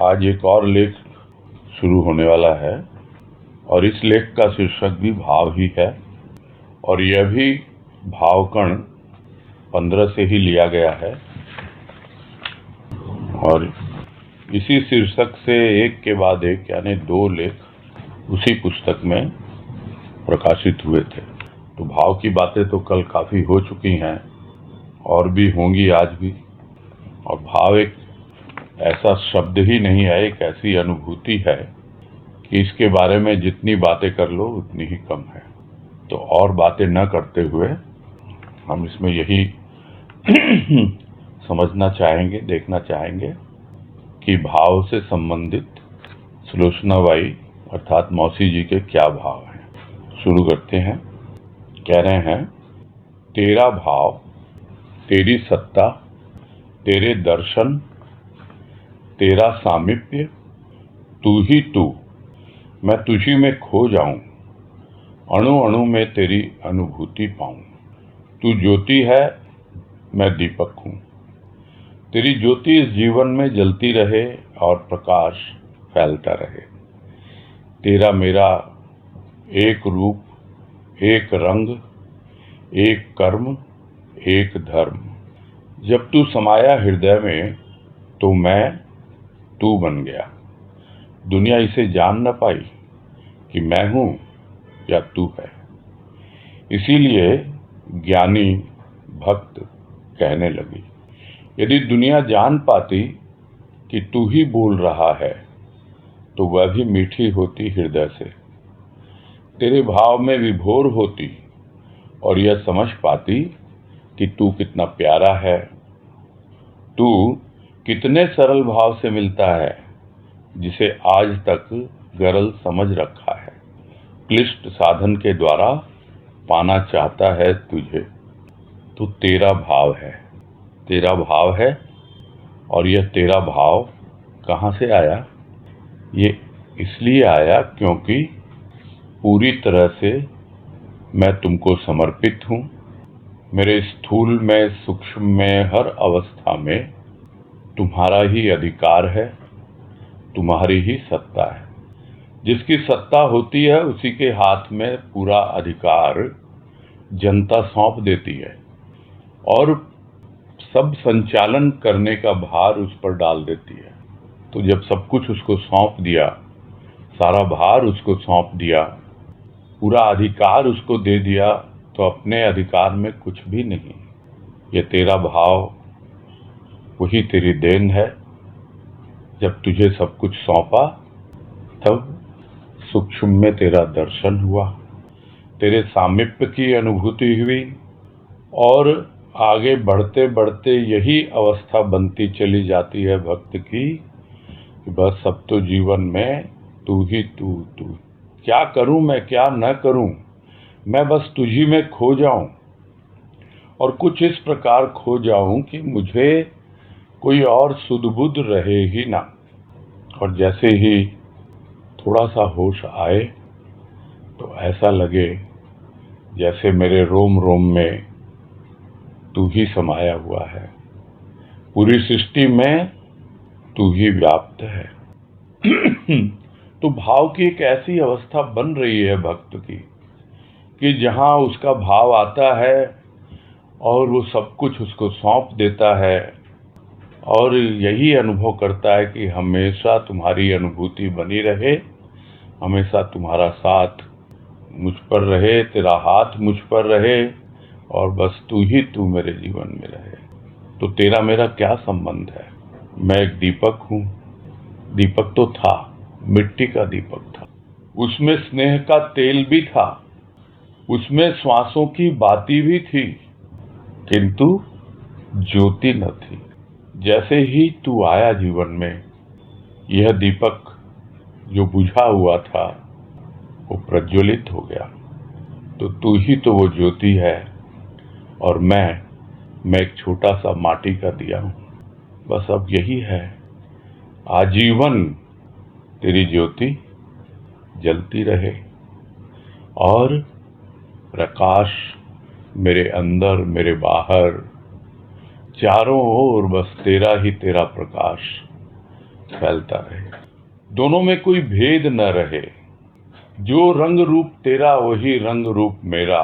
आज एक और लेख शुरू होने वाला है और इस लेख का शीर्षक भी भाव ही है और यह भी भावकण 15 से ही लिया गया है और इसी शीर्षक से एक के बाद एक यानी 2 लेख उसी पुस्तक में प्रकाशित हुए थे। तो भाव की बातें तो कल काफ़ी हो चुकी हैं और भी होंगी आज भी। और भाव एक ऐसा शब्द ही नहीं है, एक ऐसी अनुभूति है कि इसके बारे में जितनी बातें कर लो उतनी ही कम है। तो और बातें न करते हुए हम इसमें यही समझना चाहेंगे, देखना चाहेंगे कि भाव से संबंधित सुलोचना बाई अर्थात मौसी जी के क्या भाव हैं। शुरू करते हैं। कह रहे हैं, तेरा भाव, तेरी सत्ता, तेरे दर्शन, तेरा सामीप्य, तू ही तू, मैं तुझी में खो जाऊं, अणु अणु में तेरी अनुभूति पाऊं। तू ज्योति है, मैं दीपक हूं। तेरी ज्योति इस जीवन में जलती रहे और प्रकाश फैलता रहे। तेरा मेरा एक रूप, एक रंग, एक कर्म, एक धर्म। जब तू समाया हृदय में तो मैं तू बन गया। दुनिया इसे जान न पाई कि मैं हूं या तू है। इसीलिए ज्ञानी भक्त कहने लगी, यदि दुनिया जान पाती कि तू ही बोल रहा है तो वह भी मीठी होती हृदय से। तेरे भाव में विभोर होती और यह समझ पाती कि तू कितना प्यारा है। तू कितने सरल भाव से मिलता है जिसे आज तक गरल समझ रखा है। क्लिष्ट साधन के द्वारा पाना चाहता है तुझे। तो तेरा भाव है, तेरा भाव है। और यह तेरा भाव कहाँ से आया? ये इसलिए आया क्योंकि पूरी तरह से मैं तुमको समर्पित हूँ। मेरे स्थूल में, सूक्ष्म में, हर अवस्था में तुम्हारा ही अधिकार है, तुम्हारी ही सत्ता है। जिसकी सत्ता होती है उसी के हाथ में पूरा अधिकार जनता सौंप देती है और सब संचालन करने का भार उस पर डाल देती है। तो जब सब कुछ उसको सौंप दिया, सारा भार उसको सौंप दिया, पूरा अधिकार उसको दे दिया, तो अपने अधिकार में कुछ भी नहीं। ये तेरा भाव, वही तेरी देन है। जब तुझे सब कुछ सौंपा तब सूक्ष्म में तेरा दर्शन हुआ, तेरे सामीप्य की अनुभूति हुई और आगे बढ़ते बढ़ते यही अवस्था बनती चली जाती है भक्त की कि बस अब तो जीवन में तू ही तू, तू। क्या करूं मैं, क्या न करूं, मैं बस तुझी में खो जाऊं और कुछ इस प्रकार खो जाऊं कि मुझे कोई और सुध-बुध रहे ही ना। और जैसे ही थोड़ा सा होश आए तो ऐसा लगे जैसे मेरे रोम रोम में तू ही समाया हुआ है, पूरी सृष्टि में तू ही व्याप्त है। तो भाव की एक ऐसी अवस्था बन रही है भक्त की कि जहां उसका भाव आता है और वो सब कुछ उसको सौंप देता है और यही अनुभव करता है कि हमेशा तुम्हारी अनुभूति बनी रहे, हमेशा तुम्हारा साथ मुझ पर रहे, तेरा हाथ मुझ पर रहे और बस तू ही तू मेरे जीवन में रहे। तो तेरा मेरा क्या संबंध है? मैं एक दीपक हूँ। दीपक तो था, मिट्टी का दीपक था, उसमें स्नेह का तेल भी था, उसमें श्वासों की बाती भी थी, किंतु ज्योति न थी। जैसे ही तू आया जीवन में, यह दीपक जो बुझा हुआ था वो प्रज्वलित हो गया। तो तू ही तो वो ज्योति है और मैं एक छोटा सा माटी का दिया हूँ। बस अब यही है, आजीवन तेरी ज्योति जलती रहे और प्रकाश मेरे अंदर, मेरे बाहर, चारों ओर बस तेरा ही तेरा प्रकाश फैलता रहे, दोनों में कोई भेद न रहे। जो रंग रूप तेरा वही रंग रूप मेरा,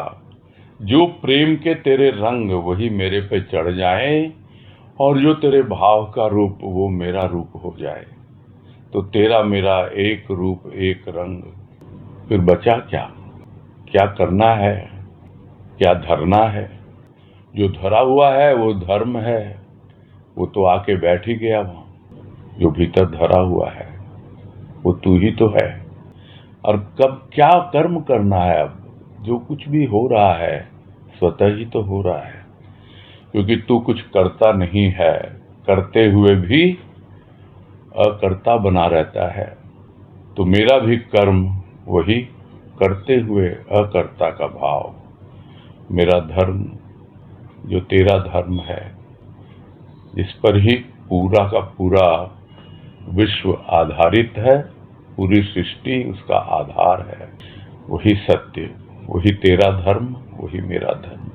जो प्रेम के तेरे रंग वही मेरे पे चढ़ जाए, और जो तेरे भाव का रूप वो मेरा रूप हो जाए। तो तेरा मेरा एक रूप एक रंग, फिर बचा क्या? क्या करना है, क्या धरना है? जो धरा हुआ है वो धर्म है, वो तो आके बैठ ही गया वहां। जो भीतर धरा हुआ है वो तू ही तो है। और कब क्या कर्म करना है? अब जो कुछ भी हो रहा है स्वतः ही तो हो रहा है, क्योंकि तू कुछ करता नहीं है, करते हुए भी अकर्ता बना रहता है। तो मेरा भी कर्म वही करते हुए अकर्ता का भाव, मेरा धर्म जो तेरा धर्म है, जिस पर ही पूरा का पूरा विश्व आधारित है, पूरी सृष्टि उसका आधार है। वही सत्य, वही तेरा धर्म, वही मेरा धर्म।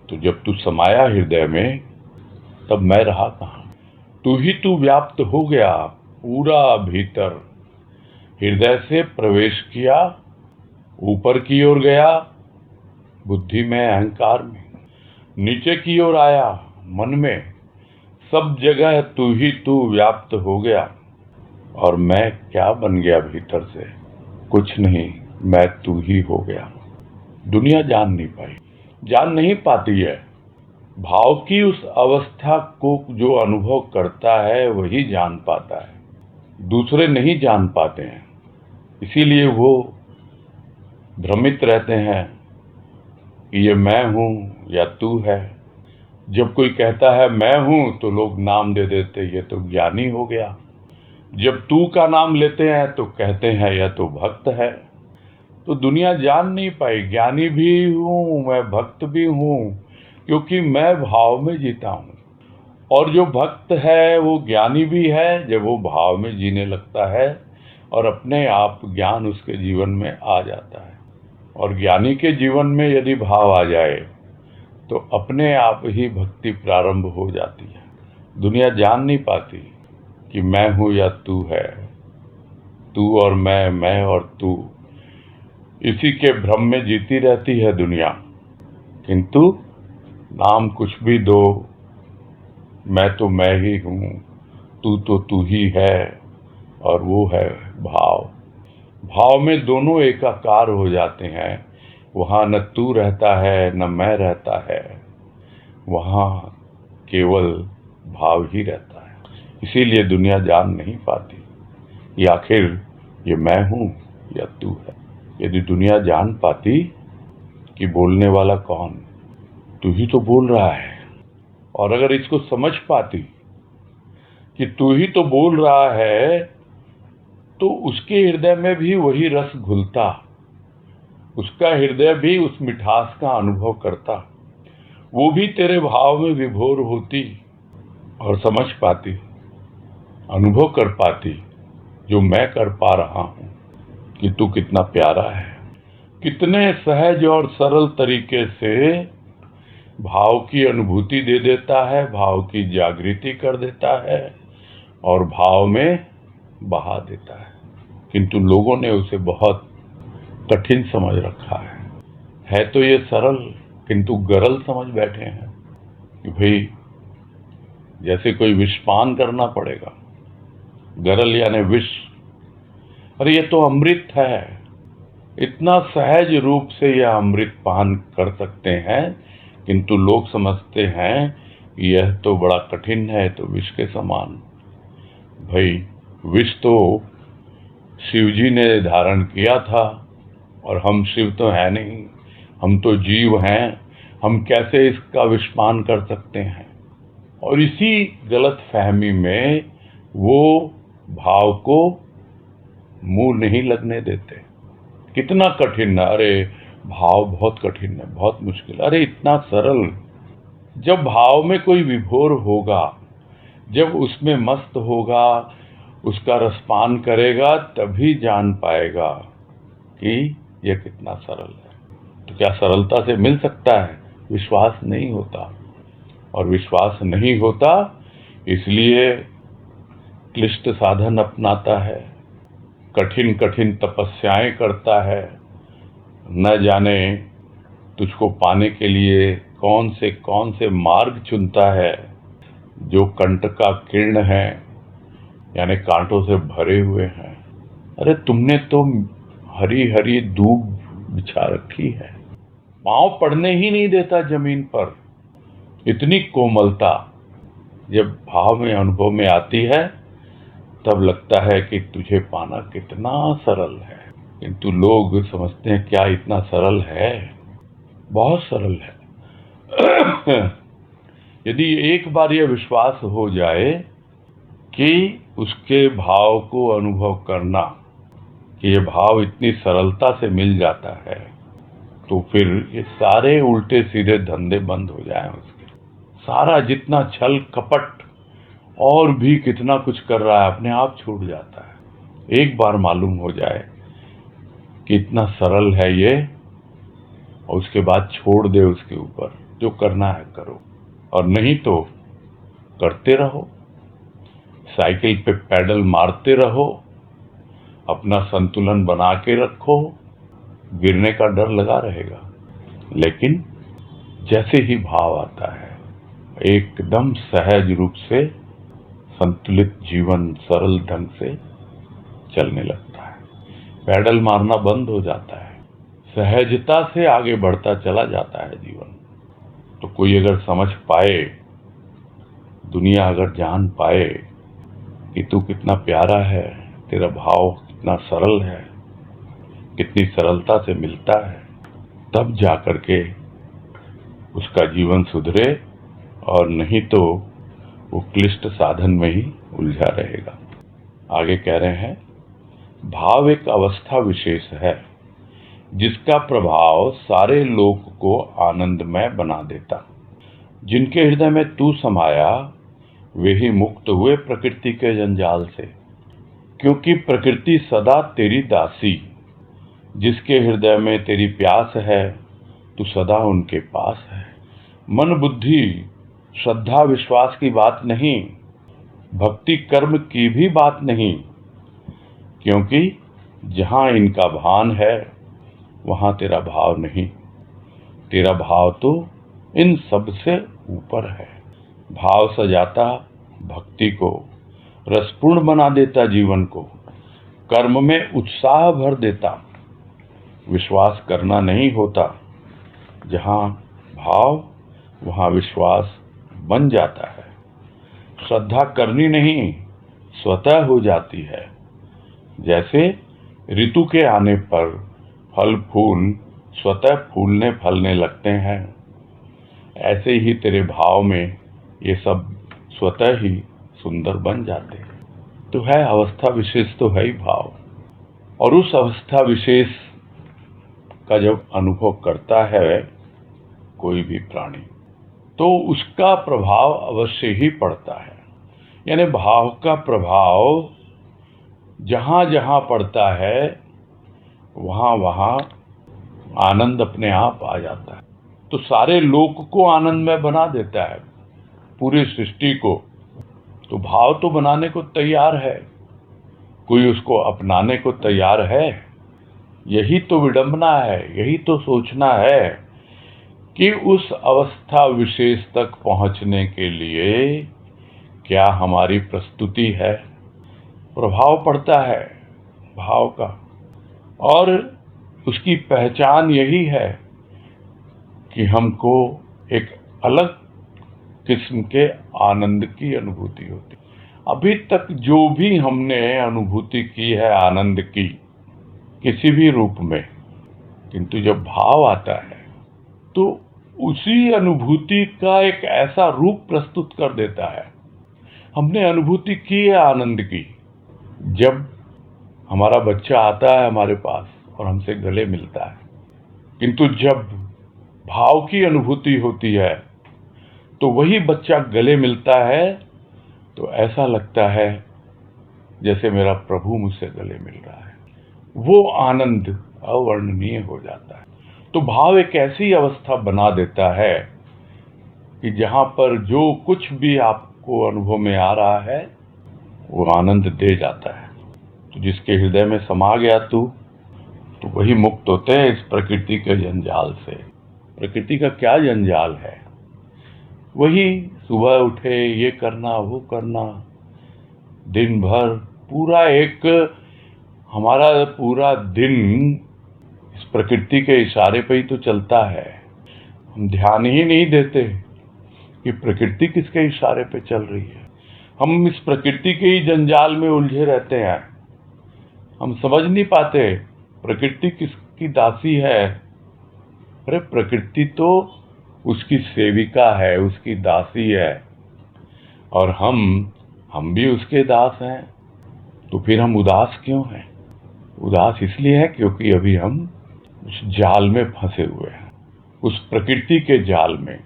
तो जब तू समाया हृदय में, तब मैं रहा कहाँ? तू ही तू व्याप्त हो गया पूरा भीतर, हृदय से प्रवेश किया, ऊपर की ओर गया बुद्धि में, अहंकार में, नीचे की ओर आया मन में, सब जगह तू ही तू व्याप्त हो गया। और मैं क्या बन गया भीतर से? कुछ नहीं, मैं तू ही हो गया। दुनिया जान नहीं पाई, जान नहीं पाती है। भाव की उस अवस्था को जो अनुभव करता है वही जान पाता है, दूसरे नहीं जान पाते हैं। इसीलिए वो भ्रमित रहते हैं कि ये मैं हूं या तू है। जब कोई कहता है मैं हूं तो लोग नाम दे देते, ये तो ज्ञानी हो गया। जब तू का नाम लेते हैं तो कहते हैं यह तो भक्त है। तो दुनिया जान नहीं पाई, ज्ञानी भी हूं मैं, भक्त भी हूं, क्योंकि मैं भाव में जीता हूं। और जो भक्त है वो ज्ञानी भी है जब वो भाव में जीने लगता है और अपने आप ज्ञान उसके जीवन में आ जाता है। और ज्ञानी के जीवन में यदि भाव आ जाए तो अपने आप ही भक्ति प्रारंभ हो जाती है। दुनिया जान नहीं पाती कि मैं हूं या तू है, तू और मैं और तू, इसी के भ्रम में जीती रहती है दुनिया। किंतु नाम कुछ भी दो, मैं तो मैं ही हूं, तू तो तू ही है, और वो है भाव। भाव में दोनों एकाकार हो जाते हैं। वहां न तू रहता है न मैं रहता है, वहां केवल भाव ही रहता है। इसीलिए दुनिया जान नहीं पाती कि आखिर ये मैं हूं या तू है। यदि दुनिया जान पाती कि बोलने वाला कौन, तू ही तो बोल रहा है, और अगर इसको समझ पाती कि तू ही तो बोल रहा है, तो उसके हृदय में भी वही रस घुलता, उसका हृदय भी उस मिठास का अनुभव करता, वो भी तेरे भाव में विभोर होती और समझ पाती, अनुभव कर पाती जो मैं कर पा रहा हूं, कि तू कितना प्यारा है, कितने सहज और सरल तरीके से भाव की अनुभूति दे देता है, भाव की जागृति कर देता है और भाव में बहा देता है। किंतु लोगों ने उसे बहुत कठिन समझ रखा है तो ये सरल, किंतु गरल समझ बैठे हैं कि भाई जैसे कोई विषपान करना पड़ेगा। गरल यानी विष। अरे ये तो अमृत है, इतना सहज रूप से यह अमृत पान कर सकते हैं, किंतु लोग समझते हैं कि यह तो बड़ा कठिन है, तो विष के समान। भाई विष तो शिव जी ने धारण किया था, और हम शिव तो है नहीं, हम तो जीव हैं, हम कैसे इसका विषपान कर सकते हैं। और इसी गलत फहमी में वो भाव को मुंह नहीं लगने देते। कितना कठिन है, अरे भाव बहुत कठिन है, बहुत मुश्किल। अरे इतना सरल। जब भाव में कोई विभोर होगा, जब उसमें मस्त होगा, उसका रसपान करेगा, तभी जान पाएगा कि यह कितना सरल है। तो क्या सरलता से मिल सकता है? विश्वास नहीं होता, और विश्वास नहीं होता इसलिए क्लिष्ट साधन अपनाता है, कठिन कठिन तपस्याएं करता है, न जाने तुझको पाने के लिए कौन से मार्ग चुनता है जो कंट का किरण है, यानी कांटों से भरे हुए हैं। अरे तुमने तो हरी हरी दूब बिछा रखी है, पांव पड़ने ही नहीं देता जमीन पर। इतनी कोमलता जब भाव में अनुभव में आती है तब लगता है कि तुझे पाना कितना सरल है। किंतु लोग समझते हैं क्या इतना सरल है? बहुत सरल है। यदि एक बार यह विश्वास हो जाए कि उसके भाव को अनुभव करना, कि ये भाव इतनी सरलता से मिल जाता है, तो फिर ये सारे उल्टे सीधे धंधे बंद हो जाए उसके। सारा जितना छल कपट और भी कितना कुछ कर रहा है अपने आप छूट जाता है। एक बार मालूम हो जाए कि इतना सरल है ये, और उसके बाद छोड़ दे उसके ऊपर, जो करना है करो, और नहीं तो करते रहो, साइकिल पे पैडल मारते रहो, अपना संतुलन बना के रखो, गिरने का डर लगा रहेगा। लेकिन जैसे ही भाव आता है एकदम सहज रूप से संतुलित जीवन सरल ढंग से चलने लगता है, पैडल मारना बंद हो जाता है, सहजता से आगे बढ़ता चला जाता है जीवन। तो कोई अगर समझ पाए, दुनिया अगर जान पाए कि तू कितना प्यारा है, तेरा भाव कितना सरल है, कितनी सरलता से मिलता है, तब जाकर के उसका जीवन सुधरे, और नहीं तो वो क्लिष्ट साधन में ही उलझा रहेगा। आगे कह रहे हैं, भाव एक अवस्था विशेष है जिसका प्रभाव सारे लोक को आनंदमय बना देता। जिनके हृदय में तू समाया वे ही मुक्त हुए प्रकृति के जंजाल से, क्योंकि प्रकृति सदा तेरी दासी। जिसके हृदय में तेरी प्यास है तू सदा उनके पास है। मन बुद्धि श्रद्धा विश्वास की बात नहीं, भक्ति कर्म की भी बात नहीं, क्योंकि जहां इनका भान है वहां तेरा भाव नहीं। तेरा भाव तो इन सब से ऊपर है। भाव सजाता भक्ति को, रसपूर्ण बना देता जीवन को, कर्म में उत्साह भर देता। विश्वास करना नहीं होता, जहां भाव वहां विश्वास बन जाता है। श्रद्धा करनी नहीं, स्वतः हो जाती है। जैसे ऋतु के आने पर फल फूल स्वतः फूलने फलने लगते हैं, ऐसे ही तेरे भाव में ये सब स्वतः ही सुंदर बन जाते हैं। तो है अवस्था विशेष, तो है ही भाव। और उस अवस्था विशेष का जब अनुभव करता है कोई भी प्राणी, तो उसका प्रभाव अवश्य ही पड़ता है। यानी भाव का प्रभाव जहां जहां पड़ता है वहां वहां आनंद अपने आप आ जाता है। तो सारे लोक को आनंद में बना देता है, पूरी सृष्टि को। तो भाव तो बनाने को तैयार है, कोई उसको अपनाने को तैयार है? यही तो विडंबना है, यही तो सोचना है कि उस अवस्था विशेष तक पहुंचने के लिए क्या हमारी प्रस्तुति है। प्रभाव पड़ता है भाव का, और उसकी पहचान यही है कि हमको एक अलग किस्म के आनंद की अनुभूति होती। अभी तक जो भी हमने अनुभूति की है आनंद की, किसी भी रूप में, किंतु जब भाव आता है तो उसी अनुभूति का एक ऐसा रूप प्रस्तुत कर देता है। हमने अनुभूति की है आनंद की, जब हमारा बच्चा आता है हमारे पास और हमसे गले मिलता है, किंतु जब भाव की अनुभूति होती है तो वही बच्चा गले मिलता है तो ऐसा लगता है जैसे मेरा प्रभु मुझसे गले मिल रहा है। वो आनंद अवर्णनीय हो जाता है। तो भाव एक ऐसी अवस्था बना देता है कि जहां पर जो कुछ भी आपको अनुभव में आ रहा है वो आनंद दे जाता है। तो जिसके हृदय में समा गया तू, तो वही मुक्त होते हैं इस प्रकृति के जंजाल से। प्रकृति का क्या जंजाल है? वही सुबह उठे, ये करना वो करना, दिन भर पूरा एक हमारा पूरा दिन इस प्रकृति के इशारे पे ही तो चलता है। हम ध्यान ही नहीं देते कि प्रकृति किसके इशारे पे चल रही है। हम इस प्रकृति के ही जंजाल में उलझे रहते हैं। हम समझ नहीं पाते प्रकृति किसकी दासी है। अरे प्रकृति तो उसकी सेविका है, उसकी दासी है, और हम भी उसके दास हैं। तो फिर हम उदास क्यों हैं? उदास इसलिए है क्योंकि अभी हम उस जाल में फंसे हुए हैं, उस प्रकृति के जाल में।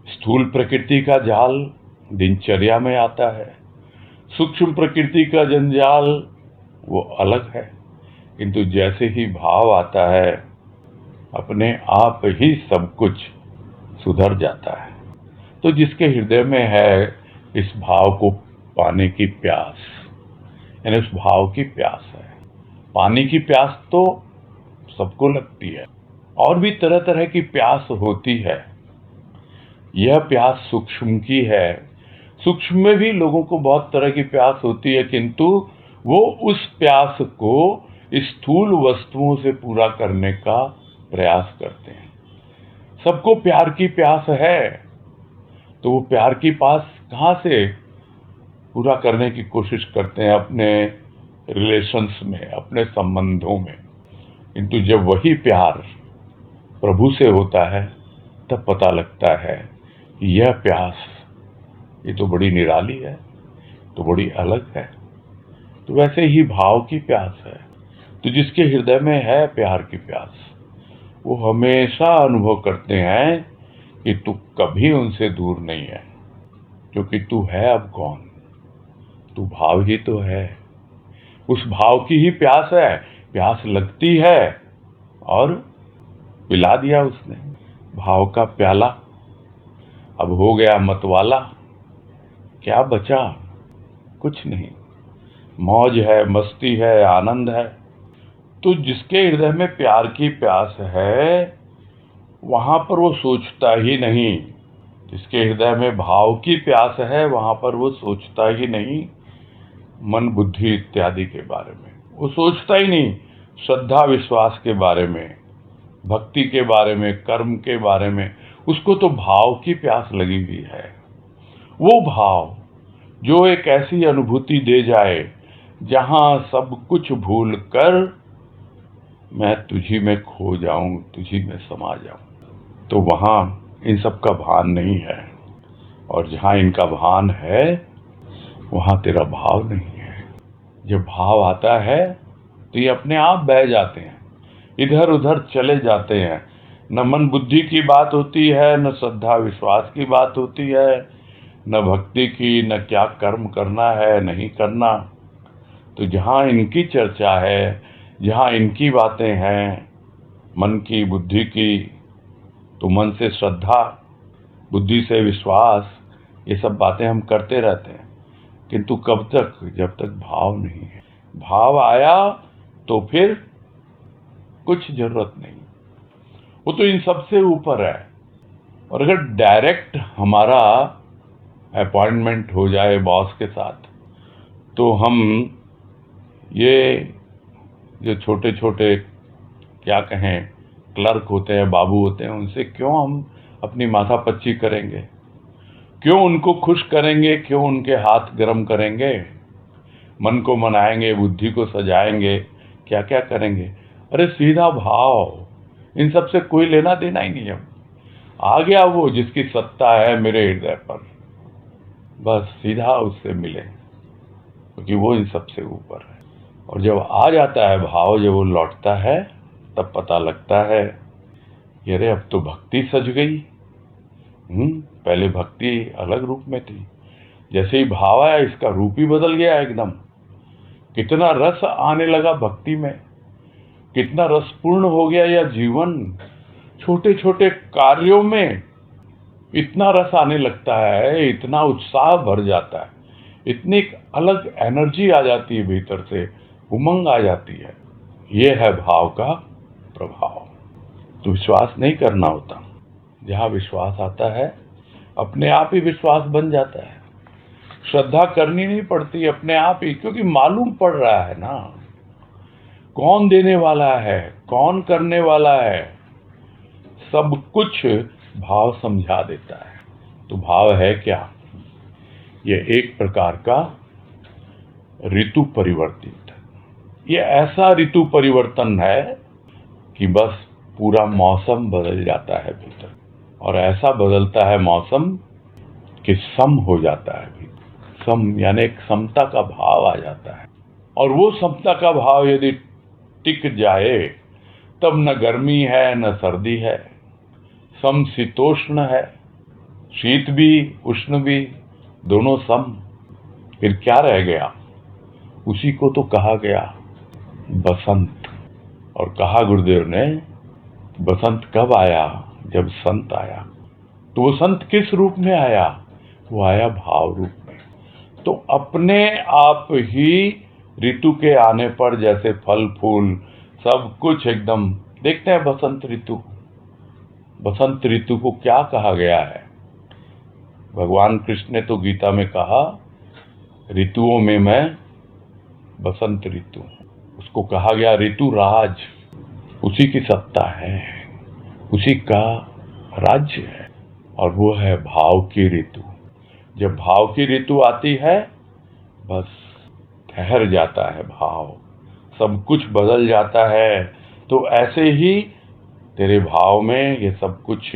स्थूल प्रकृति का जाल दिनचर्या में आता है, सूक्ष्म प्रकृति का जंजाल वो अलग है। किंतु जैसे ही भाव आता है, अपने आप ही सब कुछ सुधर जाता है। तो जिसके हृदय में है इस भाव को पाने की प्यास, यानी उस भाव की प्यास है। पानी की प्यास तो सबको लगती है, और भी तरह तरह की प्यास होती है। यह प्यास सूक्ष्म की है। सूक्ष्म में भी लोगों को बहुत तरह की प्यास होती है, किंतु वो उस प्यास को स्थूल वस्तुओं से पूरा करने का प्रयास करते हैं। सबको प्यार की प्यास है, तो वो प्यार की प्यास कहाँ से पूरा करने की कोशिश करते हैं? अपने रिलेशंस में, अपने संबंधों में। किंतु जब वही प्यार प्रभु से होता है, तब पता लगता है कि यह प्यास ये तो बड़ी निराली है, तो बड़ी अलग है। तो वैसे ही भाव की प्यास है। तो जिसके हृदय में है प्यार की प्यास, वो हमेशा अनुभव करते हैं कि तू कभी उनसे दूर नहीं है, क्योंकि तू है अब कौन? तू भाव ही तो है। उस भाव की ही प्यास है। प्यास लगती है और पिला दिया उसने भाव का प्याला। अब हो गया मतवाला। क्या बचा? कुछ नहीं। मौज है, मस्ती है, आनंद है। तो जिसके हृदय में प्यार की प्यास है, वहां पर वो सोचता ही नहीं। जिसके हृदय में भाव की प्यास है, वहां पर वो सोचता ही नहीं मन बुद्धि इत्यादि के बारे में। वो सोचता ही नहीं श्रद्धा विश्वास के बारे में, भक्ति के बारे में, कर्म के बारे में। उसको तो भाव की प्यास लगी हुई है। वो भाव जो एक ऐसी अनुभूति दे जाए जहां सब कुछ भूल कर मैं तुझी में खो जाऊं, तुझी में समा जाऊं। तो वहां इन सब का भान नहीं है, और जहां इनका भान है वहां तेरा भाव नहीं है। जब भाव आता है तो ये अपने आप बह जाते हैं, इधर उधर चले जाते हैं। न मन बुद्धि की बात होती है, न श्रद्धा विश्वास की बात होती है, न भक्ति की, न क्या कर्म करना है नहीं करना। तो जहाँ इनकी चर्चा है, जहाँ इनकी बातें हैं, मन की बुद्धि की, तो मन से श्रद्धा, बुद्धि से विश्वास, ये सब बातें हम करते रहते हैं। किंतु कब तक? जब तक भाव नहीं है। भाव आया तो फिर कुछ जरूरत नहीं, वो तो इन सबसे ऊपर है। और अगर डायरेक्ट हमारा अपॉइंटमेंट हो जाए बॉस के साथ, तो हम ये जो छोटे छोटे क्या कहें क्लर्क होते हैं, बाबू होते हैं, उनसे क्यों हम अपनी माथापच्ची करेंगे? क्यों उनको खुश करेंगे? क्यों उनके हाथ गर्म करेंगे? मन को मनाएंगे, बुद्धि को सजाएंगे, क्या क्या करेंगे? अरे सीधा भाव, इन सब से कोई लेना देना ही नहीं। अब आ गया वो जिसकी सत्ता है मेरे हृदय पर, बस सीधा उससे मिले, क्योंकि वो इन सब से ऊपर है। और जब आ जाता है भाव, जब वो लौटता है, तब पता लगता है कि अरे अब तो भक्ति सज गई। पहले भक्ति अलग रूप में थी, जैसे ही भाव आया इसका रूप ही बदल गया एकदम। कितना रस आने लगा भक्ति में, कितना रसपूर्ण हो गया यह जीवन। छोटे छोटे कार्यों में इतना रस आने लगता है, इतना उत्साह भर जाता है, इतनी एक अलग एनर्जी आ जाती है, भीतर से उमंग आ जाती है। ये है भाव का प्रभाव। तो विश्वास नहीं करना होता, जहां विश्वास आता है अपने आप ही विश्वास बन जाता है। श्रद्धा करनी नहीं पड़ती अपने आप ही, क्योंकि मालूम पड़ रहा है ना कौन देने वाला है, कौन करने वाला है। सब कुछ भाव समझा देता है। तो भाव है क्या? ये एक प्रकार का ऋतु परिवर्तित, ये ऐसा ऋतु परिवर्तन है कि बस पूरा मौसम बदल जाता है भीतर, और ऐसा बदलता है मौसम कि सम हो जाता है भीतर। सम यानी एक समता का भाव आ जाता है, और वो समता का भाव यदि टिक जाए तब न गर्मी है न सर्दी है, समशीतोष्ण है, शीत भी उष्ण भी दोनों सम। फिर क्या रह गया? उसी को तो कहा गया बसंत। और कहा गुरुदेव ने, बसंत कब आया? जब संत आया। तो वो संत किस रूप में आया? वो आया भाव रूप में। तो अपने आप ही ऋतु के आने पर जैसे फल फूल सब कुछ एकदम, देखते हैं बसंत ऋतु। बसंत ऋतु को क्या कहा गया है? भगवान कृष्ण ने तो गीता में कहा, ऋतुओं में मैं बसंत ऋतु। उसको कहा गया ऋतु राज, उसी की सत्ता है, उसी का राज्य है, और वो है भाव की ऋतु। जब भाव की ऋतु आती है, बस ठहर जाता है भाव, सब कुछ बदल जाता है। तो ऐसे ही तेरे भाव में ये सब कुछ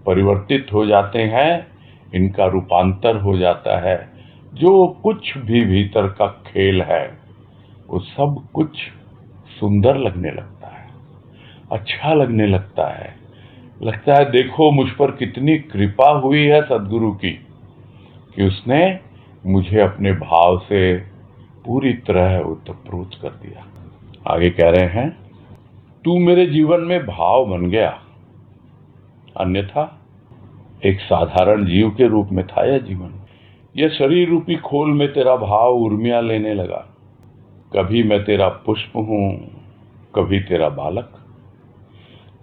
परिवर्तित हो जाते हैं, इनका रूपांतर हो जाता है। जो कुछ भी भीतर का खेल है वो सब कुछ सुंदर लगने लगता है, अच्छा लगने लगता है। लगता है देखो मुझ पर कितनी कृपा हुई है सद्गुरु की, कि उसने मुझे अपने भाव से पूरी तरह ओतप्रोत कर दिया। आगे कह रहे हैं, तू मेरे जीवन में भाव बन गया, अन्यथा एक साधारण जीव के रूप में था यह जीवन। यह शरीर रूपी खोल में तेरा भाव उर्मियां लेने लगा। कभी मैं तेरा पुष्प हूं, कभी तेरा बालक,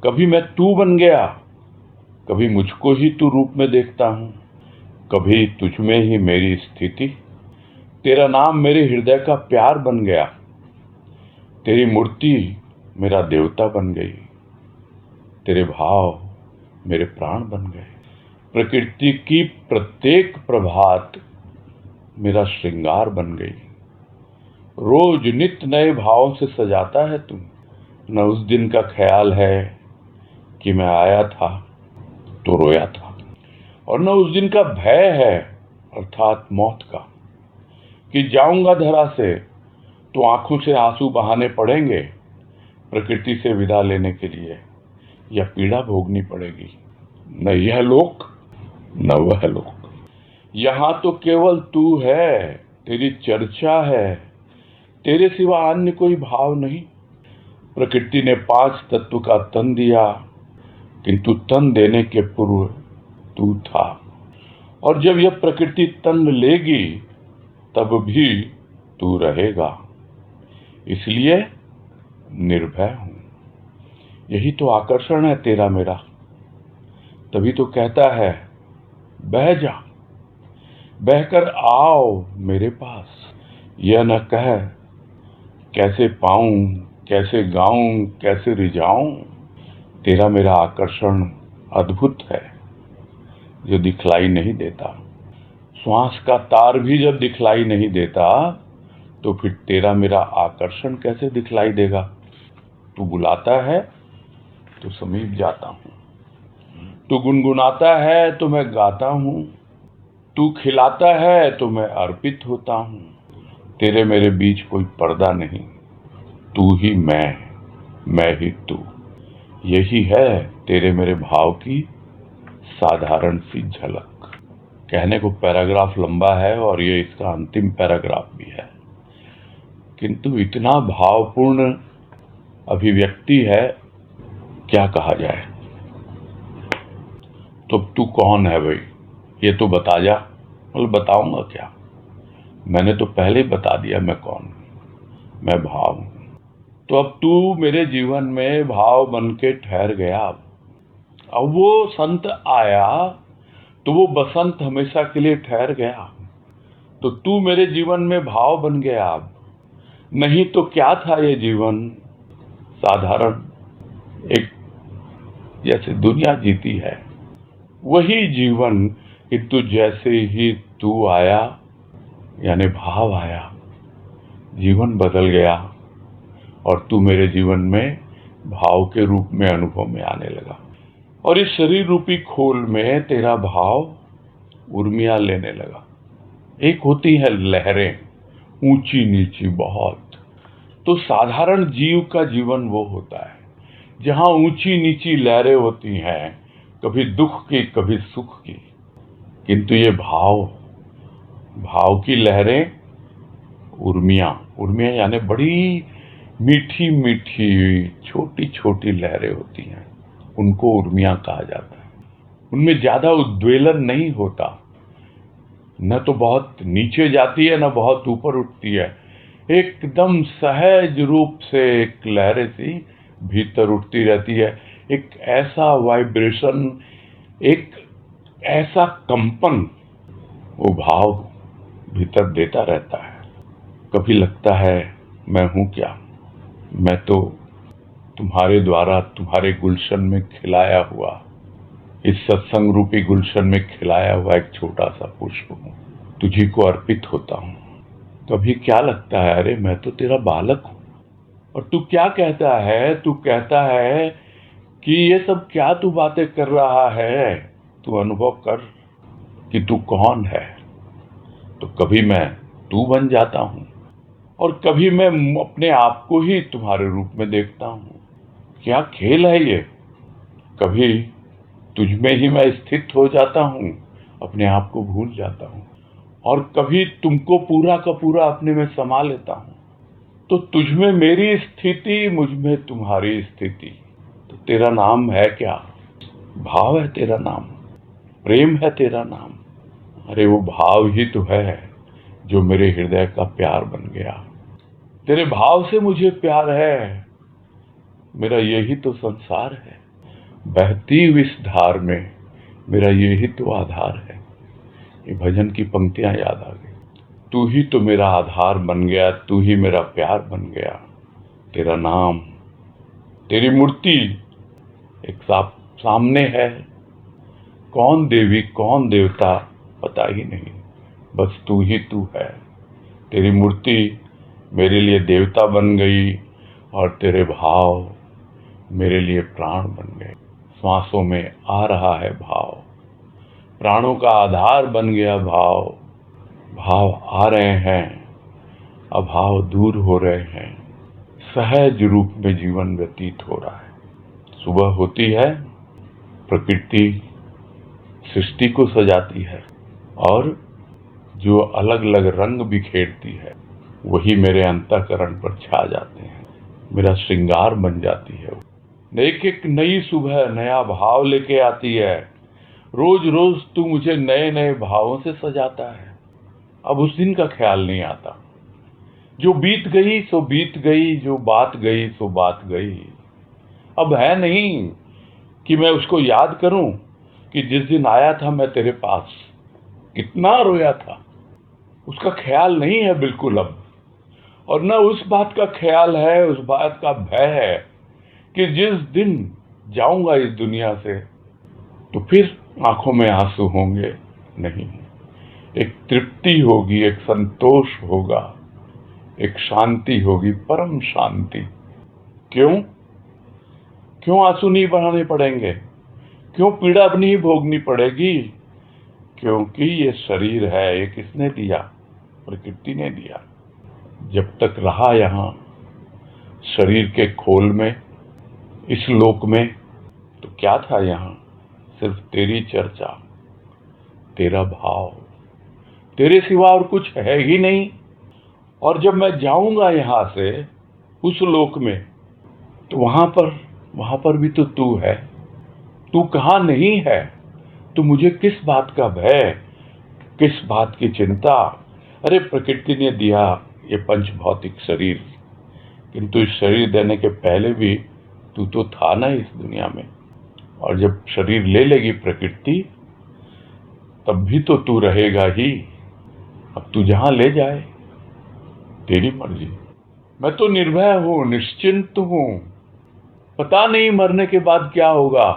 कभी मैं तू बन गया, कभी मुझको ही तू रूप में देखता हूं, कभी तुझ में ही मेरी स्थिति। तेरा नाम मेरे हृदय का प्यार बन गया, तेरी मूर्ति मेरा देवता बन गई, तेरे भाव मेरे प्राण बन गए। प्रकृति की प्रत्येक प्रभात मेरा श्रृंगार बन गई। रोज नित्य नए भावों से सजाता है तू। न उस दिन का ख्याल है कि मैं आया था तो रोया था, और न उस दिन का भय है अर्थात मौत का, कि जाऊंगा धरा से तो आंखों से आंसू बहाने पड़ेंगे प्रकृति से विदा लेने के लिए, या पीड़ा भोगनी पड़ेगी। न यह लोक न वह लोक, यहां तो केवल तू है, तेरी चर्चा है, तेरे सिवा अन्य कोई भाव नहीं। प्रकृति ने 5 तत्व का तन दिया, किंतु तन देने के पूर्व तू था, और जब यह प्रकृति तन लेगी तब भी तू रहेगा। इसलिए निर्भय हूं। यही तो आकर्षण है तेरा मेरा। तभी तो कहता है, बह जा, बहकर आओ मेरे पास। यह न कह कैसे पाऊं, कैसे गाऊं, कैसे रिझाऊं। तेरा मेरा आकर्षण अद्भुत है जो दिखलाई नहीं देता। श्वास का तार भी जब दिखलाई नहीं देता तो फिर तेरा मेरा आकर्षण कैसे दिखलाई देगा? तू बुलाता है तो समीप जाता हूं, तू गुनगुनाता है तो मैं गाता हूं, तू खिलाता है तो मैं अर्पित होता हूं। तेरे मेरे बीच कोई पर्दा नहीं, तू ही मैं ही तू। यही है तेरे मेरे भाव की साधारण सी झलक। कहने को पैराग्राफ लंबा है और ये इसका अंतिम पैराग्राफ भी है, किंतु इतना भावपूर्ण अभिव्यक्ति है, क्या कहा जाए। तो तू कौन है भाई, ये तो बता जा। मतलब बताऊंगा क्या? मैंने तो पहले ही बता दिया मैं कौन हूं। मैं भाव हूं। तो अब तू मेरे जीवन में भाव बन के ठहर गया। अब वो संत आया तो वो बसंत हमेशा के लिए ठहर गया। तो तू मेरे जीवन में भाव बन गया। अब नहीं तो क्या था ये जीवन, साधारण एक जैसे दुनिया जीती है वही जीवन, कि तू जैसे ही तू आया यानी भाव आया, जीवन बदल गया और तू मेरे जीवन में भाव के रूप में अनुभव में आने लगा। और इस शरीर रूपी खोल में तेरा भाव उर्मियां लेने लगा। एक होती है लहरें, ऊंची नीची बहुत। तो साधारण जीव का जीवन वो होता है जहां ऊंची नीची लहरें होती हैं, कभी दुख की कभी सुख की। किंतु ये भाव की लहरें उर्मियां, उर्मियां यानी बड़ी मीठी मीठी छोटी छोटी लहरें होती हैं, उनको उर्मियां कहा जाता है। उनमें ज्यादा उद्वेलन नहीं होता, न तो बहुत नीचे जाती है न बहुत ऊपर उठती है। एकदम सहज रूप से एक लहरें सी भीतर उठती रहती है। एक ऐसा वाइब्रेशन, एक ऐसा कंपन वो भाव भीतर देता रहता है। कभी लगता है मैं हूं क्या, मैं तो तुम्हारे द्वारा तुम्हारे गुलशन में खिलाया हुआ, इस सत्संग रूपी गुलशन में खिलाया हुआ एक छोटा सा पुष्प हूं, तुझी को अर्पित होता हूं। कभी क्या लगता है अरे मैं तो तेरा बालक हूं। और तू क्या कहता है, तू कहता है कि ये सब क्या तू बातें कर रहा है, तू अनुभव कर कि तू कौन है। तो कभी मैं तू बन जाता हूं और कभी मैं अपने आप को ही तुम्हारे रूप में देखता हूं। क्या खेल है ये। कभी तुझ में ही मैं स्थित हो जाता हूं, अपने आप को भूल जाता हूं, और कभी तुमको पूरा का पूरा अपने में समा लेता हूं। तो तुझ में मेरी स्थिति, मुझ में तुम्हारी स्थिति। तो तेरा नाम है क्या, भाव है तेरा नाम, प्रेम है तेरा नाम। अरे वो भाव ही तो है जो मेरे हृदय का प्यार बन गया। तेरे भाव से मुझे प्यार है, मेरा यही तो संसार है। बहती हुई इस धार में मेरा यही तो आधार है। ये भजन की पंक्तियां याद आ गई। तू ही तो मेरा आधार बन गया, तू ही मेरा प्यार बन गया। तेरा नाम, तेरी मूर्ति एक सामने है। कौन देवी कौन देवता पता ही नहीं, बस तू ही तू है। तेरी मूर्ति मेरे लिए देवता बन गई और तेरे भाव मेरे लिए प्राण बन गए। श्वासों में आ रहा है भाव, प्राणों का आधार बन गया भाव। भाव आ रहे हैं, अभाव दूर हो रहे हैं, सहज रूप में जीवन व्यतीत हो रहा है। सुबह होती है, प्रकृति सृष्टि को सजाती है और जो अलग अलग रंग बिखेरती है वही मेरे अंतःकरण पर छा जाते हैं, मेरा श्रृंगार बन जाती है। एक एक नई सुबह नया भाव लेके आती है। रोज रोज तू मुझे नए नए भावों से सजाता है। अब उस दिन का ख्याल नहीं आता। जो बीत गई सो बीत गई, जो बात गई सो बात गई। अब है नहीं कि मैं उसको याद करूं कि जिस दिन आया था मैं तेरे पास कितना रोया था। उसका ख्याल नहीं है बिल्कुल अब। और न उस बात का ख्याल है, उस बात का भय है कि जिस दिन जाऊंगा इस दुनिया से तो फिर आंखों में आंसू होंगे नहीं। एक तृप्ति होगी, एक संतोष होगा, एक शांति होगी, परम शांति। क्यों क्यों आंसू नहीं बहाने पड़ेंगे, क्यों पीड़ा नहीं भोगनी पड़ेगी? क्योंकि ये शरीर है, ये किसने दिया? प्रकृति ने दिया। जब तक रहा यहाँ शरीर के खोल में, इस लोक में, तो क्या था यहाँ? सिर्फ तेरी चर्चा, तेरा भाव, तेरे सिवा और कुछ है ही नहीं। और जब मैं जाऊंगा यहाँ से उस लोक में, तो वहां पर भी तो तू है। तू कहाँ नहीं है? तो मुझे किस बात का भय, किस बात की चिंता? अरे प्रकृति ने दिया ये पंच भौतिक शरीर, किंतु इस शरीर देने के पहले भी तू तो था ना इस दुनिया में, और जब शरीर ले लेगी प्रकृति तब भी तो तू रहेगा ही। अब तू जहां ले जाए तेरी मर्जी। मैं तो निर्भय हूं, निश्चिंत हूं। पता नहीं मरने के बाद क्या होगा,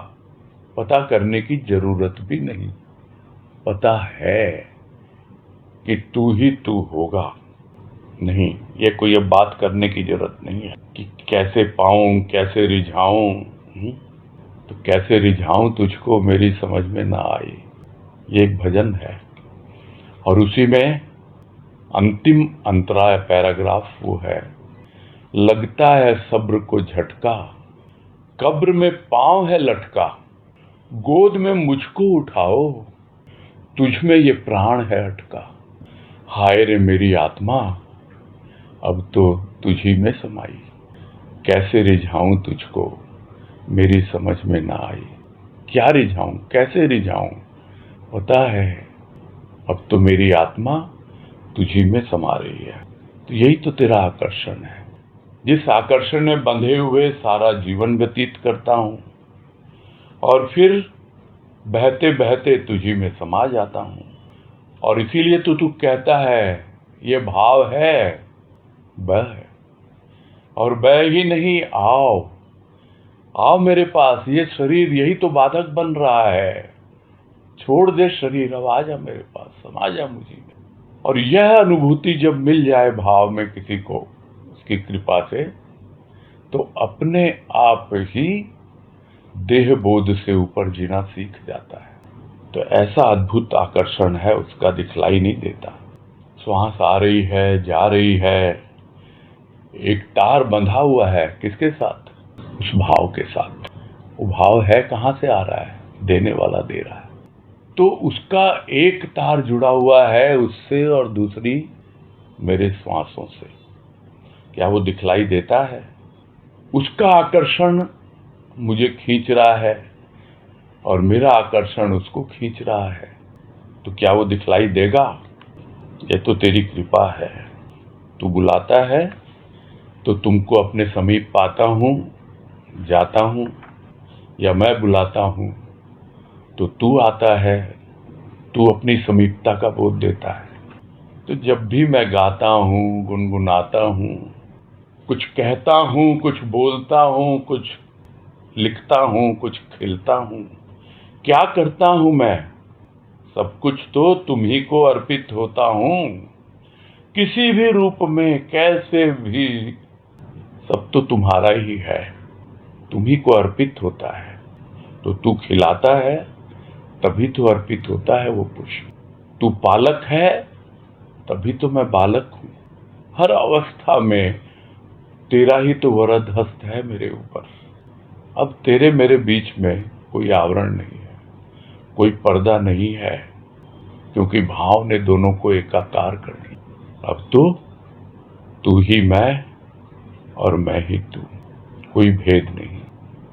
पता करने की जरूरत भी नहीं। पता है कि तू ही तू होगा। नहीं, ये कोई अब बात करने की जरूरत नहीं है कि कैसे पाऊं, कैसे रिझाऊं। तो कैसे रिझाऊं तुझको मेरी समझ में ना आई, ये एक भजन है। और उसी में अंतिम अंतरा पैराग्राफ वो है, लगता है सब्र को झटका, कब्र में पांव है लटका, गोद में मुझको उठाओ, तुझ में ये प्राण है अटका। हाय रे मेरी आत्मा, अब तो तुझी में समाई, कैसे रिझाऊं तुझको मेरी समझ में ना आई। क्या रिझाऊं, कैसे रिझाऊं, पता है अब तो मेरी आत्मा तुझी में समा रही है। तो यही तो तेरा आकर्षण है, जिस आकर्षण में बंधे हुए सारा जीवन व्यतीत करता हूं और फिर बहते बहते तुझी में समा जाता हूं। और इसीलिए तो तू कहता है ये भाव है, बह, और बह ही नहीं, आओ आओ मेरे पास। ये शरीर यही तो बाधक बन रहा है, छोड़ दे शरीर, अब आ जा मेरे पास, समा जा मुझी में। और यह अनुभूति जब मिल जाए भाव में किसी को उसकी कृपा से, तो अपने आप ही देह बोध से ऊपर जीना सीख जाता है। तो ऐसा अद्भुत आकर्षण है, उसका दिखलाई नहीं देता। श्वास आ रही है, जा रही है, एक तार बंधा हुआ है किसके साथ, उस भाव के साथ। वो भाव है कहां से आ रहा है, देने वाला दे रहा है। तो उसका एक तार जुड़ा हुआ है उससे और दूसरी मेरे श्वासों से। क्या वो दिखलाई देता है? उसका आकर्षण मुझे खींच रहा है और मेरा आकर्षण उसको खींच रहा है। तो क्या वो दिखलाई देगा? ये तो तेरी कृपा है। तू बुलाता है तो तुमको अपने समीप पाता हूं, जाता हूं, या मैं बुलाता हूं तो तू आता है, तू अपनी समीपता का बोध देता है। तो जब भी मैं गाता हूं, गुनगुनाता हूं, कुछ कहता हूं, कुछ बोलता हूं, कुछ लिखता हूं, कुछ खिलता हूं, क्या करता हूं मैं, सब कुछ तो तुम ही को अर्पित होता हूं। किसी भी रूप में, कैसे भी, सब तो तुम्हारा ही है, तुम ही को अर्पित होता है। तो तू खिलाता है तभी तो अर्पित होता है वो पुष्प। तू पालक है तभी तो मैं बालक हूं। हर अवस्था में तेरा ही तो वरद हस्त है मेरे ऊपर। अब तेरे मेरे बीच में कोई आवरण नहीं है, कोई पर्दा नहीं है, क्योंकि भाव ने दोनों को एकाकार कर दिया। अब तो तू ही मैं और मैं ही तू, कोई भेद नहीं।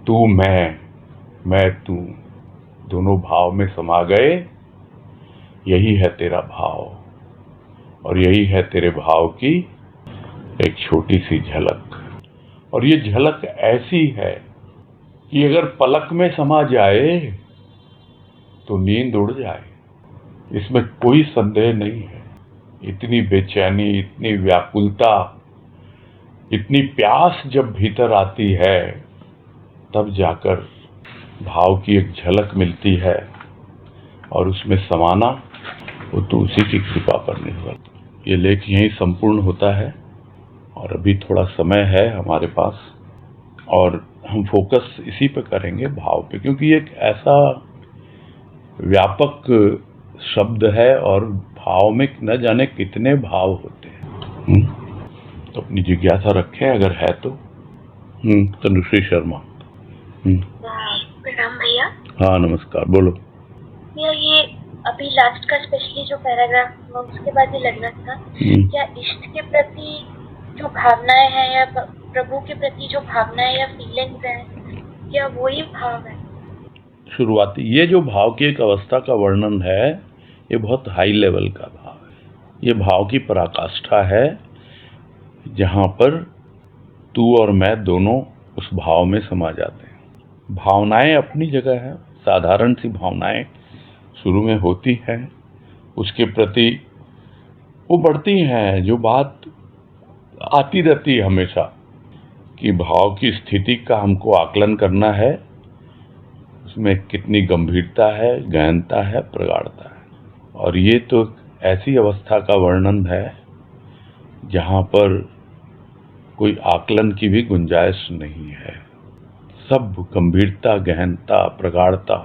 तू मैं तू, दोनों भाव में समा गए। यही है तेरा भाव, और यही है तेरे भाव की एक छोटी सी झलक। और ये झलक ऐसी है कि अगर पलक में समा जाए तो नींद उड़ जाए, इसमें कोई संदेह नहीं है। इतनी बेचैनी, इतनी व्याकुलता, इतनी प्यास जब भीतर आती है, तब जाकर भाव की एक झलक मिलती है, और उसमें समाना वो तो उसी की कृपा पर निर्भर। ये लेख यहीं संपूर्ण होता है, और अभी थोड़ा समय है हमारे पास, और हम फोकस इसी पे करेंगे, भाव पे, क्योंकि एक ऐसा व्यापक शब्द है और भाव में न जाने कितने भाव होते हैं। तो अपनी जिज्ञासा रखें अगर है तो। तनुश्री शर्मा। प्रणाम भैया। हाँ नमस्कार, बोलो। भैया ये अभी लास्ट का स्पेशली जो पैराग्राफ हुआ उसके बाद ही लगना था, क्या इष्ट के प्रति जो भावनाएं हैं या प्रभु के प्रति जो भावनाएं या फीलिंग्स हैं, क्या वही भाव है? शुरुआती ये जो भाव की एक अवस्था का वर्णन है, ये बहुत हाई लेवल का भाव है। ये भाव की पराकाष्ठा है जहाँ पर तू और मैं दोनों उस भाव में समा जाते हैं। भावनाएं अपनी जगह है, साधारण सी भावनाएं शुरू में होती हैं, उसके प्रति वो बढ़ती हैं। जो बात आती रहती है हमेशा कि भाव की स्थिति का हमको आकलन करना है, उसमें कितनी गंभीरता है, गहनता है, प्रगाढ़ता है। और ये तो ऐसी अवस्था का वर्णन है जहाँ पर कोई आकलन की भी गुंजाइश नहीं है। सब गंभीरता, गहनता, प्रगाढ़ता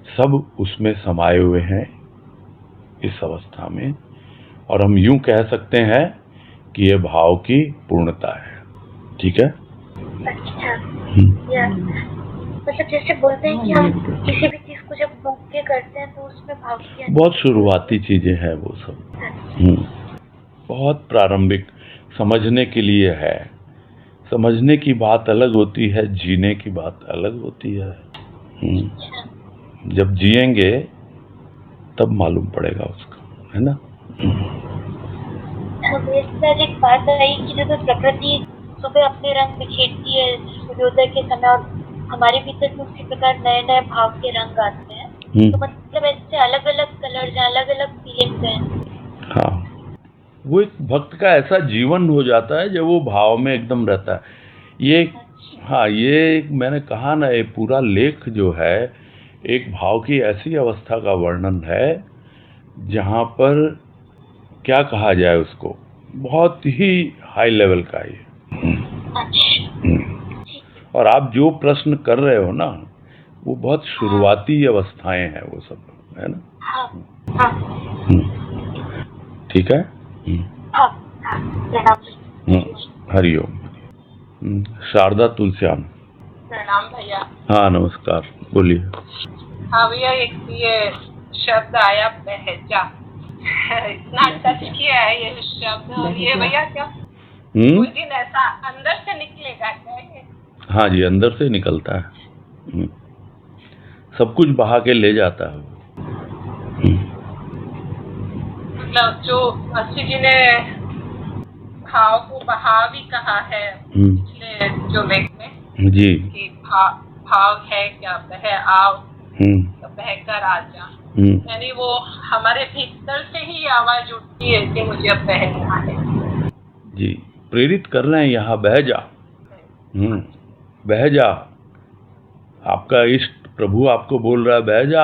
सब उसमें समाये हुए हैं इस अवस्था में। और हम यूं कह सकते हैं कि ये भाव की पूर्णता है। ठीक है? अच्छा, या मतलब जैसे बोलते हैं कि हम किसी भी चीज को जब भूख के करते हैं तो उसमें भाव की बहुत शुरुआती चीजें हैं वो सब। बहुत प्रारंभिक, समझने के लिए है। समझने की बात अलग होती है, जीने की बात अलग होती है। जब जिएंगे तब मालूम पड़ेगा उसका, है ना? एक बात आई कि जैसे प्रकृति सुबह अपने रंग बिखेरती है सूर्योदय के समय, और हमारे भीतर भी उसी प्रकार नए नए भाव के रंग आते हैं। तो मतलब ऐसे अलग अलग कलर्स हैं, अलग अलग फीलिंग्स हैं। हाँ, वो एक भक्त का ऐसा जीवन हो जाता है जब वो भाव में एकदम रहता है। ये हाँ, ये मैंने कहा ना, ये पूरा लेख जो है एक भाव की ऐसी अवस्था का वर्णन है जहाँ पर क्या कहा जाए उसको, बहुत ही हाई लेवल का ये। और आप जो प्रश्न कर रहे हो ना, वो बहुत शुरुआती अवस्थाएं हैं वो सब, है ना? ठीक है? हरिओम। शारदा तुलसियान। प्रणाम भैया। हाँ नमस्कार, बोलिए। हाँ भैया, एक ये शब्द आया बहजा, इतना टच किया है ये शब्द। और ये भैया क्या कुछ दिन ऐसा अंदर से निकलेगा क्या ये? हाँ जी, अंदर से निकलता है। सब कुछ बहा के ले जाता है। मतलब जो अस्सी जी ने भाव को बहा भी कहा है पिछले जो लेख में जी, कि भाव है क्या, बह आओ तो बह कर आ जा। यानी वो हमारे भीतर से ही आवाज उठती है कि मुझे अब बहना है। जी, प्रेरित कर रहे हैं यहाँ, बह जा। बह जा। आपका इष्ट प्रभु आपको बोल रहा है बह जा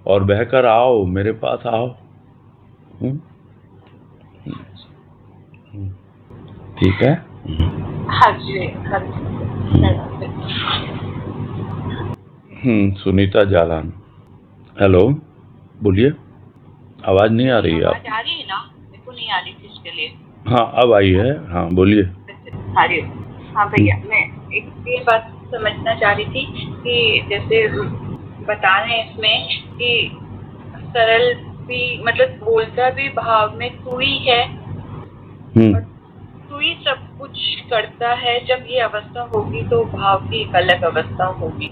और बहकर आओ, मेरे पास आओ। ठीक है? हाँ जी। सुनीता जालान। हेलो, बोलिए। आवाज नहीं आ रही है? आवाज आ रही है ना? मेरे को नहीं आ रही थी इसके लिए। हाँ, अब आई है। हाँ, बोलिए। हाँ भैया, मैं एक ये बात समझना चाह रही थी कि जैसे बता रहे हैं इसमें कि सरल भी, मतलब बोलता भी भाव में तू ही है, तू ही सब कुछ करता है। जब ये अवस्था होगी तो भाव की एक अलग अवस्था होगी।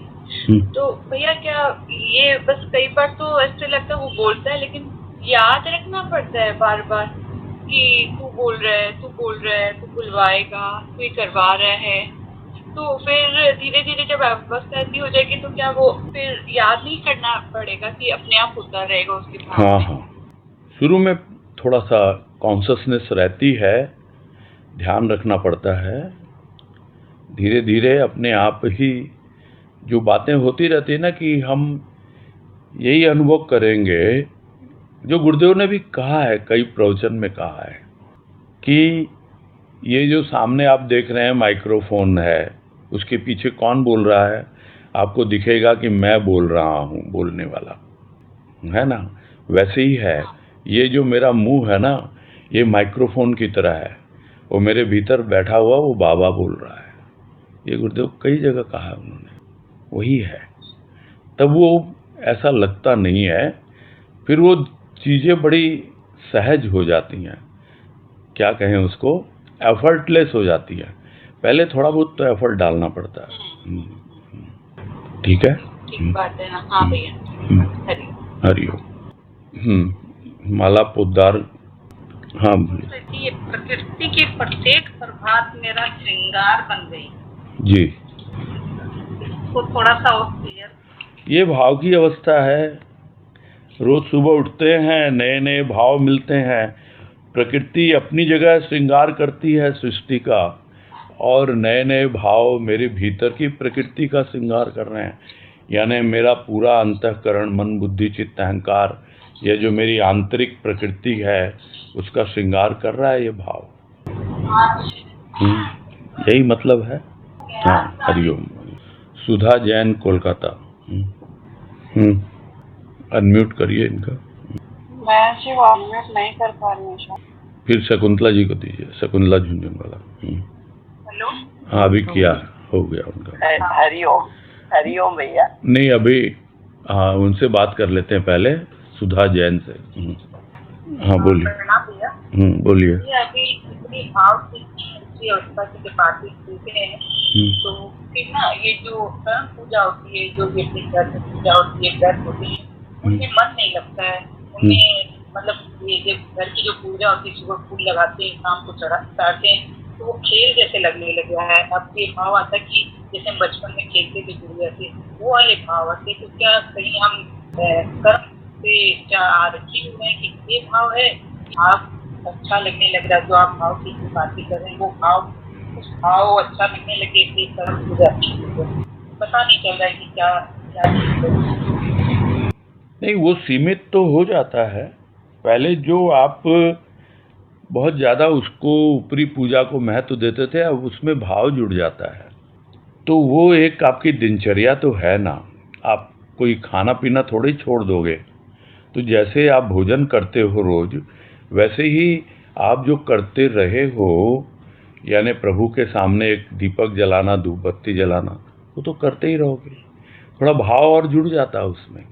तो भैया क्या ये बस कई बार तो ऐसे लगता है वो बोलता है, लेकिन याद रखना पड़ता है बार बार कि तू बोल रहा है, तू बोल रहा है, तू बुलवाएगा, तू ही करवा रहा है। तो फिर धीरे धीरे जब अवस्था ऐसी हो जाएगी तो क्या वो फिर याद नहीं करना पड़ेगा कि अपने आप होता रहेगा उसके भाव? हाँ, शुरू में थोड़ा सा कॉन्शसनेस रहती है, ध्यान रखना पड़ता है। धीरे धीरे अपने आप ही जो बातें होती रहती है ना, कि हम यही अनुभव करेंगे जो गुरुदेव ने भी कहा है, कई प्रवचन में कहा है कि ये जो सामने आप देख रहे हैं माइक्रोफोन है, उसके पीछे कौन बोल रहा है? आपको दिखेगा कि मैं बोल रहा हूँ, बोलने वाला, है ना? वैसे ही है ये जो मेरा मुंह है ना, ये माइक्रोफोन की तरह है। वो मेरे भीतर बैठा हुआ वो बाबा बोल रहा है। ये गुरुदेव कई जगह कहा है उन्होंने, वही है। तब वो ऐसा लगता नहीं है, फिर वो चीज़ें बड़ी सहज हो जाती हैं, क्या कहें उसको, एफर्टलेस हो जाती है। पहले थोड़ा बहुत तो एफर्ट डालना पड़ता है। ठीक है? ठीक बात है ना। हाँ भैया, हरिओम। माला पोद्दार हाँ बोलिए। कहती है प्रकृति के प्रत्येक प्रभात मेरा श्रृंगार बन गई। जी, इसको थोड़ा सा और क्लियर। ये भाव की अवस्था है। रोज सुबह उठते हैं, नए नए भाव मिलते हैं। प्रकृति अपनी जगह श्रृंगार करती है सृष्टि का, और नए नए भाव मेरे भीतर की प्रकृति का श्रृंगार कर रहे हैं। यानी मेरा पूरा अंतःकरण, मन, बुद्धि, चित्त, अहंकार, यह जो मेरी आंतरिक प्रकृति है उसका श्रृंगार कर रहा है ये भाव। यही मतलब है। हाँ, हरिओम। सुधा जैन, कोलकाता। अनम्यूट करिए इनका। मैं जी अनम्यूट नहीं कर पा रही हूँ। फिर शकुंतला जी को दीजिए, शकुंतला झुंझुनवाला। हेलो। हाँ, अभी किया, हो गया उनका। हरिओम। हरिओम भैया। नहीं, अभी हाँ उनसे बात कर लेते हैं पहले, सुधा जैन से। हाँ बोलिए। बोलिए। अभी इतनी भाव की अवस्था की बातें सुनते हैं तो फिर ना ये जो कर्म पूजा होती है, जो भी अपने घर में पूजा होती है, व्रत होती है, उनमें मन नहीं लगता है। उन्हें मतलब ये जब घर की जो पूजा होती है, सुबह फूल लगाते हैं, शाम को चढ़ाते हैं, तो वो खेल जैसे लगने लग गया है। अब ये भाव आता है कि जैसे हम बचपन में खेलते थे गुड़िया से, वो वाले भाव आते। तो क्या कहीं हम कर्म से क्या आरक्षी हुए हैं कि ये भाव है, आप अच्छा लगने लग रहा है, जो आप भाव की बातें कर रहे हैं वो भाव, उस भाव अच्छा लगने लगे कि कर्म पूजा अच्छी हो, पता नहीं चल रहा है कि क्या क्या चीज है। नहीं, वो सीमित तो हो जाता है। पहले जो आप बहुत ज़्यादा उसको ऊपरी पूजा को महत्व देते थे, अब उसमें भाव जुड़ जाता है। तो वो एक आपकी दिनचर्या तो है ना, आप कोई खाना पीना थोड़ी छोड़ दोगे। तो जैसे आप भोजन करते हो रोज, वैसे ही आप जो करते रहे हो, यानी प्रभु के सामने एक दीपक जलाना, धूप बत्ती जलाना, वो तो करते ही रहोगे। थोड़ा भाव और जुड़ जाता है उसमें।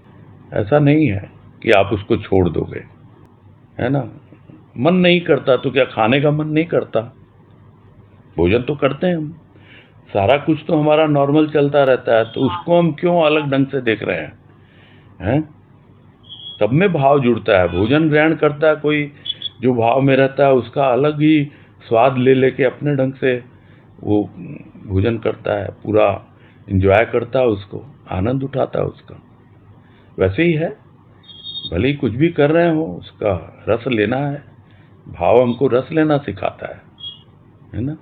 ऐसा नहीं है कि आप उसको छोड़ दोगे, है ना। मन नहीं करता तो क्या खाने का मन नहीं करता? भोजन तो करते हैं हम, सारा कुछ तो हमारा नॉर्मल चलता रहता है, तो उसको हम क्यों अलग ढंग से देख रहे हैं? सब में भाव जुड़ता है। भोजन ग्रहण करता है कोई, जो भाव में रहता है उसका अलग ही स्वाद ले लेके अपने ढंग से वो भोजन करता है, पूरा एंजॉय करता है, उसको आनंद उठाता है उसका। वैसे ही है, भले ही कुछ भी कर रहे हो उसका रस लेना है। भाव हमको रस लेना सिखाता है ना।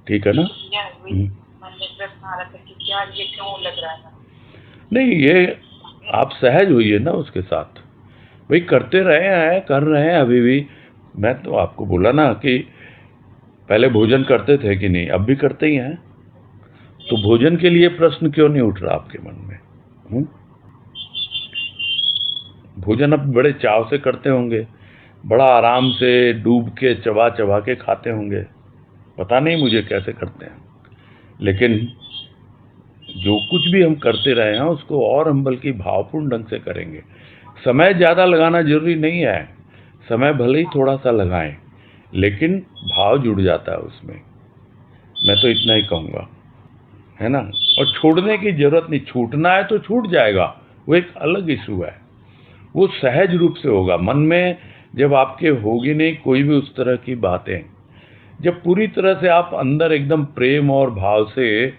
ठीक है ना। नहीं, ये आप सहज होइए ना उसके साथ। भाई करते रहे हैं, कर रहे हैं अभी भी। मैं तो आपको बोला ना कि पहले भोजन करते थे कि नहीं, अब भी करते ही हैं। तो भोजन के लिए प्रश्न क्यों नहीं उठ रहा आपके मन में? भोजन अब बड़े चाव से करते होंगे, बड़ा आराम से डूब के चबा चबा के खाते होंगे। पता नहीं मुझे कैसे करते हैं, लेकिन जो कुछ भी हम करते रहे हैं उसको और हम बल्कि भावपूर्ण ढंग से करेंगे। समय ज़्यादा लगाना जरूरी नहीं है, समय भले ही थोड़ा सा लगाएं, लेकिन भाव जुड़ जाता है उसमें। मैं तो इतना ही कहूँगा, है ना। और छोड़ने की जरूरत नहीं, छूटना है तो छूट जाएगा, वो एक अलग इशू है। वो सहज रूप से होगा। मन में जब आपके होगी नहीं कोई भी उस तरह की बातें, जब पूरी तरह से आप अंदर एकदम प्रेम और भाव से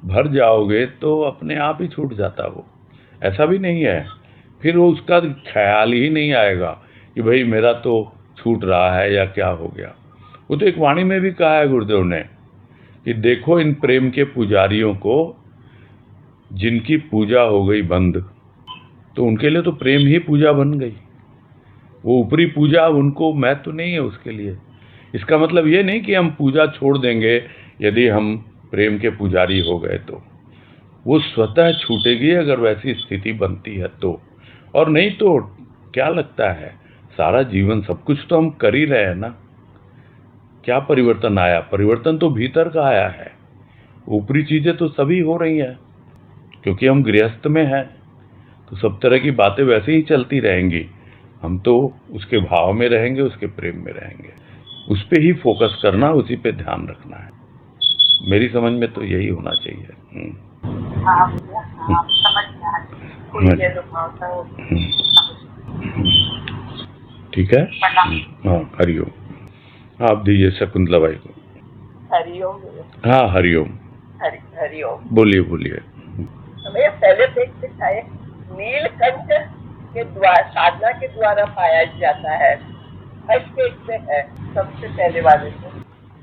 भर जाओगे तो अपने आप ही छूट जाता वो। ऐसा भी नहीं है, फिर वो उसका ख्याल ही नहीं आएगा कि भाई मेरा तो छूट रहा है या क्या हो गया। वो तो एक वाणी में भी कहा है गुरुदेव ने कि देखो इन प्रेम के पुजारियों को, जिनकी पूजा हो गई बंद, तो उनके लिए तो प्रेम ही पूजा बन गई। वो ऊपरी पूजा उनको महत्व नहीं है उसके लिए। इसका मतलब ये नहीं कि हम पूजा छोड़ देंगे यदि हम प्रेम के पुजारी हो गए, तो वो स्वतः छूटेगी अगर वैसी स्थिति बनती है तो। और नहीं तो क्या लगता है, सारा जीवन सब कुछ तो हम कर ही रहे हैं ना। क्या परिवर्तन आया? परिवर्तन तो भीतर का आया है, ऊपरी चीजें तो सभी हो रही हैं, क्योंकि हम गृहस्थ में हैं तो सब तरह की बातें वैसे ही चलती रहेंगी। हम तो उसके भाव में रहेंगे, उसके प्रेम में रहेंगे, उस पे ही फोकस करना, उसी पे ध्यान रखना है। मेरी समझ में तो यही होना चाहिए। ठीक है। हाँ हरिओम। आप दीजिए शकुंतला बाई को। हरिओम। हाँ हरिओम। हरिओम। बोलिए बोलिए। हमें पहले देख दिखाए नीलकंठ के द्वारा, साधना के द्वारा पाया जाता है, फर्स्ट पेज पे है सबसे पहले वाले से।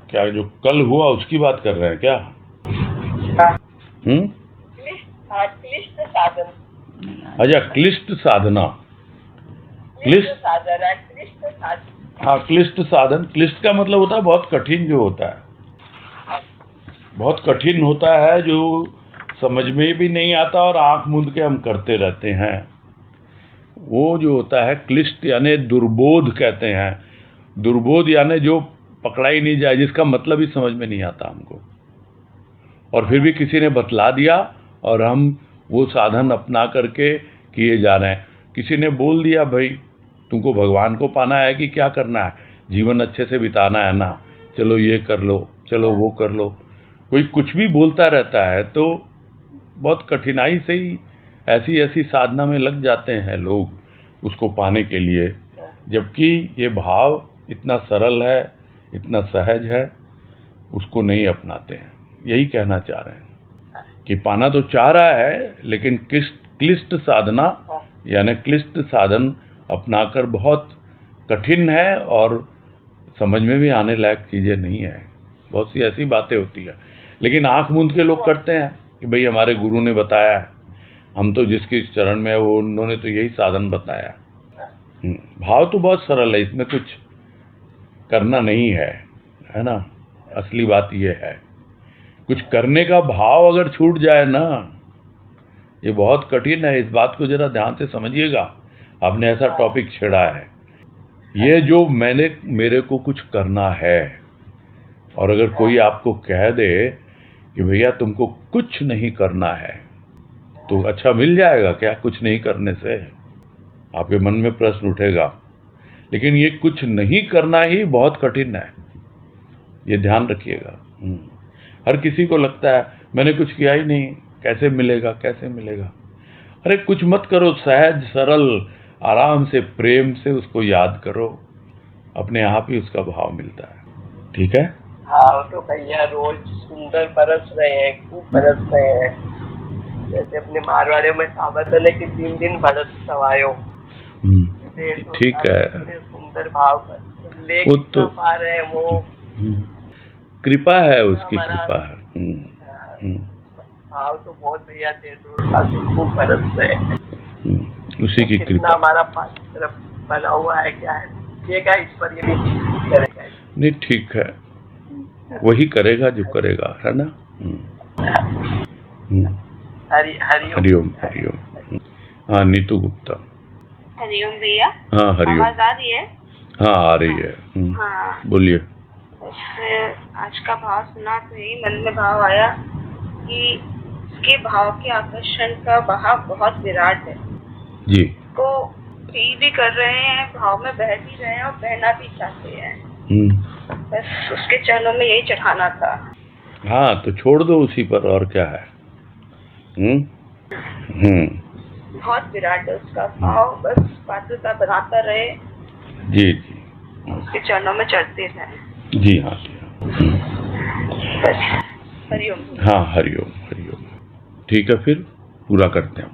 क्या जो कल हुआ उसकी बात कर रहे हैं क्या? क्लिष्ट साधन। अच्छा क्लिष्ट साधना। क्लिष्ट साधन है, क्लिष्ट साधन। हाँ क्लिष्ट साधन। क्लिष्ट का मतलब होता है बहुत कठिन जो होता है, बहुत कठिन होता है, जो समझ में भी नहीं आता और आंख मूंद के हम करते रहते हैं, वो जो होता है क्लिष्ट, यानी दुर्बोध कहते हैं। दुर्बोध यानी जो पकड़ा ही नहीं जाए, जिसका मतलब ही समझ में नहीं आता हमको, और फिर भी किसी ने बतला दिया और हम वो साधन अपना करके किए जा रहे हैं। किसी ने बोल दिया भाई तुमको भगवान को पाना है कि क्या करना है, जीवन अच्छे से बिताना है ना, चलो ये कर लो, चलो वो कर लो। कोई कुछ भी बोलता रहता है, तो बहुत कठिनाई से ही ऐसी ऐसी साधना में लग जाते हैं लोग उसको पाने के लिए, जबकि ये भाव इतना सरल है, इतना सहज है, उसको नहीं अपनाते हैं। यही कहना चाह रहे हैं कि पाना तो चाह रहा है, लेकिन क्लिष्ट साधना यानी क्लिष्ट साधन अपनाकर बहुत कठिन है और समझ में भी आने लायक चीज़ें नहीं है। बहुत सी ऐसी बातें होती है, लेकिन आंख मूंद के लोग करते हैं कि भाई हमारे गुरु ने बताया है, हम तो जिसके चरण में है वो उन्होंने तो यही साधन बताया। भाव तो बहुत सरल है, इसमें कुछ करना नहीं है ना। असली बात ये है, कुछ करने का भाव अगर छूट जाए ना, ये बहुत कठिन है। इस बात को जरा ध्यान से समझिएगा, आपने ऐसा टॉपिक छेड़ा है। ये जो मेरे को कुछ करना है, और अगर कोई आपको कह दे कि भैया तुमको कुछ नहीं करना है, तो अच्छा मिल जाएगा क्या कुछ नहीं करने से? आपके मन में प्रश्न उठेगा। लेकिन ये कुछ नहीं करना ही बहुत कठिन है, ये ध्यान रखिएगा। हर किसी को लगता है मैंने कुछ किया ही नहीं, कैसे मिलेगा कैसे मिलेगा। अरे कुछ मत करो, सहज सरल आराम से प्रेम से उसको याद करो, अपने आप ही उसका भाव मिलता है। ठीक है। हाँ तो भैया रोज सुंदर बरस रहे हैं, खूब बरस रहे हैं। जैसे अपने मारवाड़े में कहावत है कि 3 दिन बरस सवायो। ठीक है। सुंदर भाव लेख तो पा रहे हैं, वो कृपा है, उसकी कृपा है। भाव तो बहुत भैया खूब बरस रहे हैं, उसी की कृपा। हमारा तरफ बना हुआ है, क्या है देगा इस पर, ये भी करेगा। नहीं ठीक है, वही करेगा जो करेगा, है ना। हरिओम हरिओम। हाँ नीतू गुप्ता। हरिओम भैया। हाँ हरिओम। आवाज आ रही है? हाँ आ रही है। हाँ बोलिए। आज का भाव सुना तो यही मन में भाव आया कि इसके भाव के आकर्षण का बहाव बहुत विराट है जी। को फील भी कर रहे हैं, भाव में बह भी रहे हैं और बहना भी चाहते हैं। बस उसके चरणों में यही चढ़ाना था। हाँ तो छोड़ दो उसी पर, और क्या है। बहुत विराट है उसका भाव, बस पात्रता बनाता रहे। जी जी। उसके चरणों में चढ़ते रहे। जी हाँ। बस हरिओम। हाँ हरिओम हरिओम। ठीक है, फिर पूरा करते हैं।